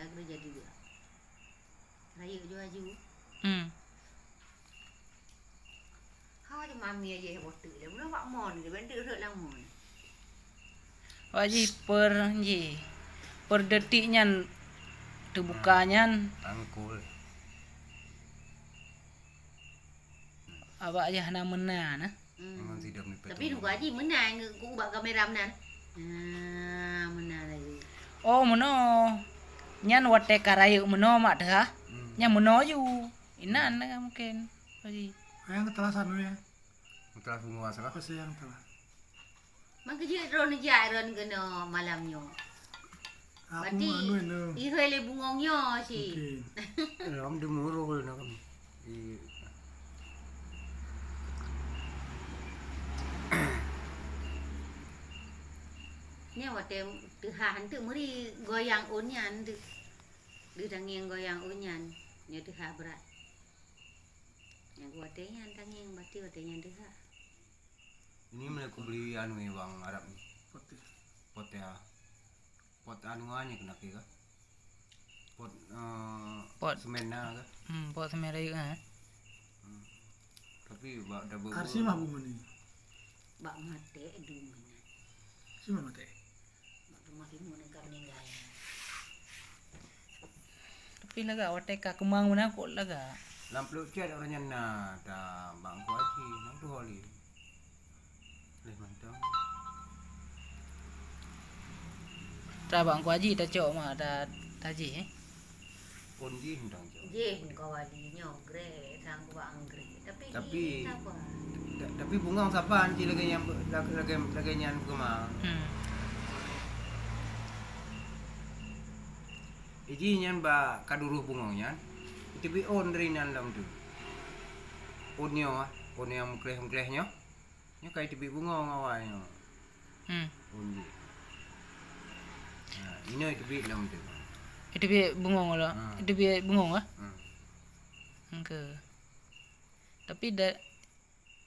lah kerja juga. Raya jo aju. Ha je mami aje botu le. Mun wak mon le bentuk rek lang mon. Waji per detiknya terbukanya Angkul. awak aja hana mena nah. Memang tidak menipu. Tapi nu aji menang ku ubah kamera menan. Menang lagi. Oh meno nyan wate karayu meno mak dah. Nya meno ju. Inan lah mungkin. Waji. Yang ketelasan dulu ya. Telah penguasa lah. Apa sih yang telah? Mang kerja ron kena malamnya. Aku Berarti anu itu. ihoi le bungongnya si. Mungkin. Ram demurul nak. Ni wate tehan tu muri goyang unyan tu. Di tanging goyang unyan. Ni teha berat. Yang wate nyan tanging berarti wate nyan teha. Ini mana aku beli anu bang Arab ni. Putih. Pot ya. Pot anu aja kena kira. Pot Pot. semen na ke. Pot semerayu ah. Tapi dah ber. Arsi mah bunga ni. Bak mate du mana. Si mana teh? Bak makin mun ka meninggal. Tapi laga wate ka kemang mana kok laga. Lamplu chat orangnya na dah bang kuaci nak tu holi. Leh mantap. Ta bang ko aji ta cok ma ta taji Ponji hendang je. Je pun kawali nyogre sang ku anggre. Tapi apa? Tapi bunga siapa anci lagi yang kemang. Iji nyan ba kaduruh bungongnya. Itu bi on dari nan dalam tu. Onyo yang mengkleh-mengklehnya. Nya kai tibi bungong awalnya. Onji. Nah, ini itu bi dalam tu. Itu bi bungong lo. Itu bi bungong ah. Ke. Tapi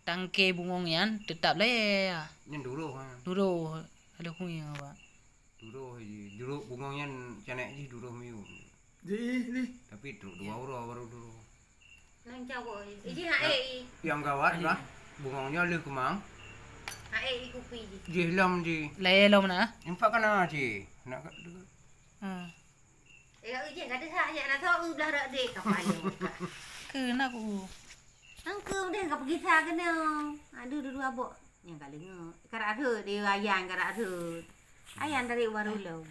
tangke bungongnya tetap lah ya. Nyan dulu ha. Dulu ada kuih apa. Dulu bungongnya canek ji dulu miu. Di. Tapi tu 2 euro baru dulu. Nang jawa. Iji hae. Yang gawat lah. Bungongnya le kemang. Hae kupi ji. Jihlam ji. Laya lo mana? Infak kana ji. Nak Iji kata hak ya nak tahu belah rak dek kapal yo. Kena aku. Angkum deh kap pergi sa kena. Aduh dulu abok. Yang kali ngah. Karak tu dia ayang karak tu. Ayang dari baru lo.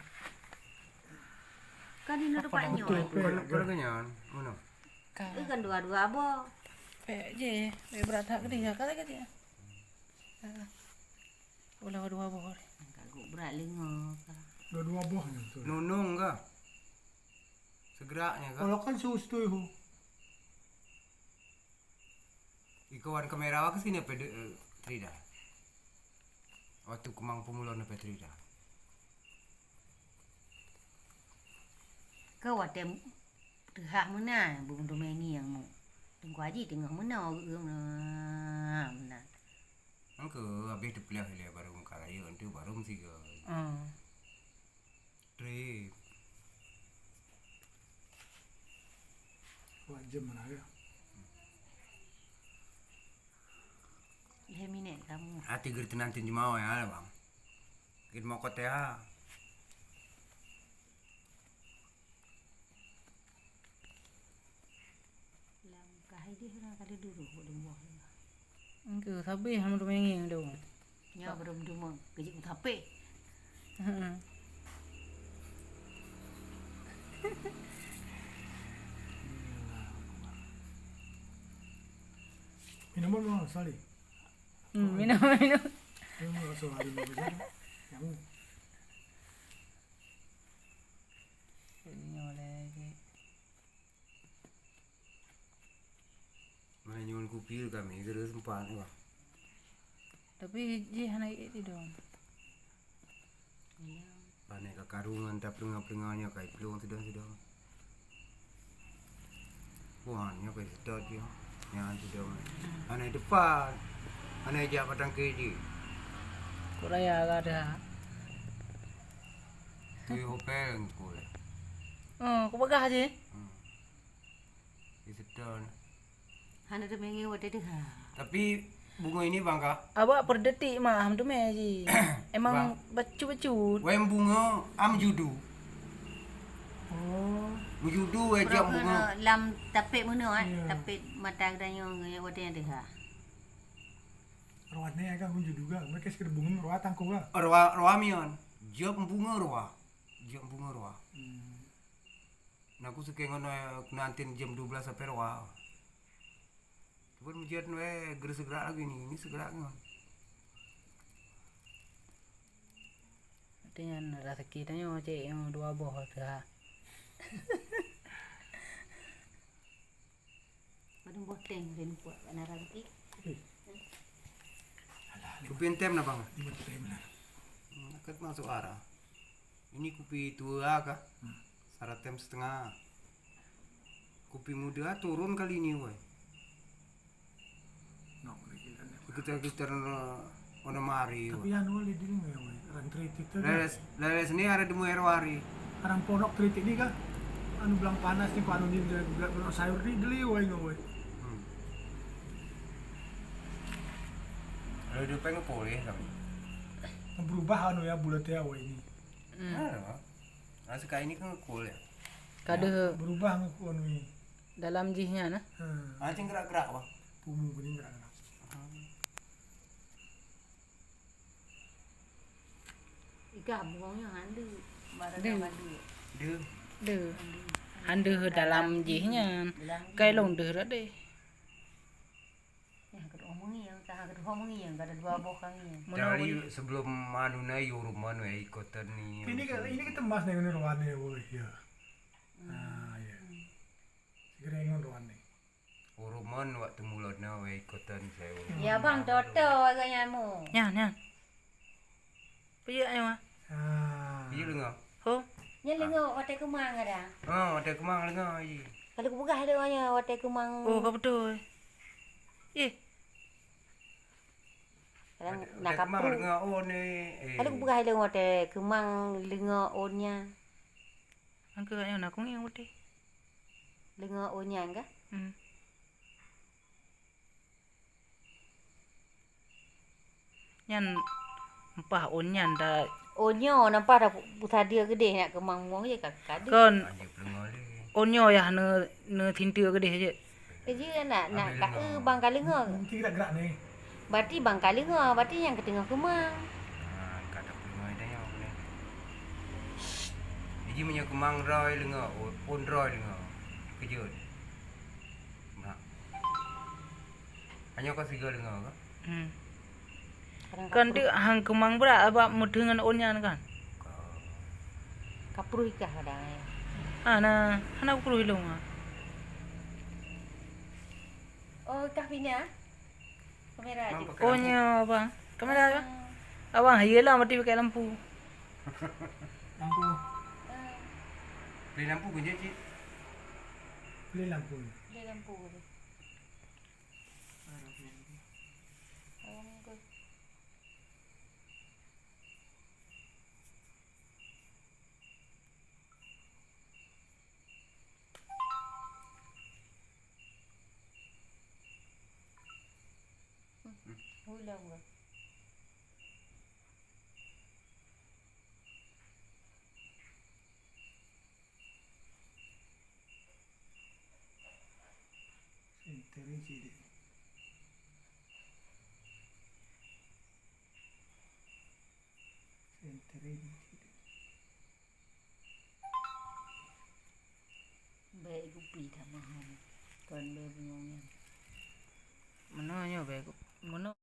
Kan ini tu pak nyo. Kalau kenyan, mana? Kan dua-dua abok. Pe je, pe berat hak dia kata dia. Ulah dua bohor. Kaguk berat lenga. Dua buah ni tu. Nunung ke? Segeraknya ke? Kalau kan sus tu itu. Ikawan kamera ke sini apa Trida? Waktu kemang pemulauan apa Trida? Kau ada terhak mana bung domeni yang mu. Tunggu aja tengah mana mana. Angke habis dipilih dia baru mengkaraya itu baru mesti ke. Trip. Wajib mana ya? Hemine kamu. Hati gerti nanti jemaah ya bang. Kita mau kota ya. Kahidi hura kali dulu belum buah. Engke sabi ham tu menging tu. Nya belum dulu kejik tape. Minuman mana sekali? Minum. Minum rasa hari ni betul. Yang Ini oleh Mana nyual kupir kami terus empat bang. tapi je hana itu dong. Pakai ke karungan tak peringat-peringatnya kayak peluang sudah. Buahnya kayak sedot dia. Yang sudah. Anak depan. Anak jak patang keji. Kuraya ada. Di hotel ngkul. Kau bagah je. Di sedon. Han ada mengi wate deh ha. Tapi bunga ini bangka. Awak per detik mah ham tu meh je. Emang bacut-bacut. Wem bunga am judu. Oh, Judu jam bunga. Lam tapik mana Ya. tapik mata kedanya ngaya wate yang deh ha. rawatnya kan kunci juga. Mereka sekedar bunga rawat tangkung lah. Roa mion. Jam bunga roa. Jam bunga roa. Nah aku suka ngono nanti jam 12 sampai roa. Cuman mujian we gerak lagi nih. Ini segera ngon. Dengan rezeki tanya cik yang 2 boh tu ha. Badung boteng rin kuat ana lagi. Kupi tem na bang. Lima tem lah. Akat masuk arah. Ini kupi tua kah? 1 tem setengah. Kupi muda turun kali ini woi. No, gila. Kita ono mari. Tapi yang boleh di ni weh. Orang treat itu. Leles ini ada demu erwari. Orang pondok treat ini kan. Anu bilang panas ni, anu ni belah sayur ni beli weh ngoi. Lalu dia pengen boleh kami. Berubah anu ya bulatnya weh ini. Nah sekarang ini kan cool ya. Kada Berubah anu ni. dalam jihnya nah. Anjing gerak-gerak wah. Pumu kuning gerak. Ika bungongnya handu. Barang Deh. madu. Dia Deh. Ande dalam jihnya. Kai long deh deh. Ya kad omongi yang tah kad omongi yang kada 2 boh kangi. dari sebelum manuna yuruman we ikotan nih. Ini kita mas nih ini rawatnya weh ya. Ah ya. Segera ingon rawatnya. Uruman waktu mulutnya we ikotan saya. Ya bang toto agaknya mu. Nyan. Pijak ayo mah. Ah. Iya lenga. Ho. Nya lengo wate kemang ada. Ada kemang lenga iya. Kalau ku begah ada nya wate kemang. Oh, kau betul. Kadang Ada nak kemang kapru. lenga ne. Kalau ku begah ada wate kemang lengo onnya. Angka ayo nak kung yang betul. Lengo onnya enggak? Nyan empah onyan dah Onyo nampak dah putar dia gede nak kemang muang je kakak dia. kon Aja lenga le. onyo ya ne tinta gede aja. Dia nak kat bang kalengo. Mungkin gerak-gerak nih. Berarti bang kalengo, berarti yang ketengah kemang. Kata lenga dah yang ne. Jadi punya kemang roy lenga, on roy lenga. Kejut. Nah. Hanya kau siga lenga ke? Kadang Kan dia hang kemang berat abak mudengan onyan kan. kapru ikah kadang. Ana perlu hilong ah. Oh, ikah pina. Kamera aja. Onyo bang. Kamera bang. Abang hayalah mati pakai lampu. Lampu. Beli lampu kunci cik. Beli lampu. Dia lampu. Ulang enggak? Senterin sih dia. Senterin sih dia. Baik gupi dah mahal. Kon be bungongnya. Mana nyo baik. Mana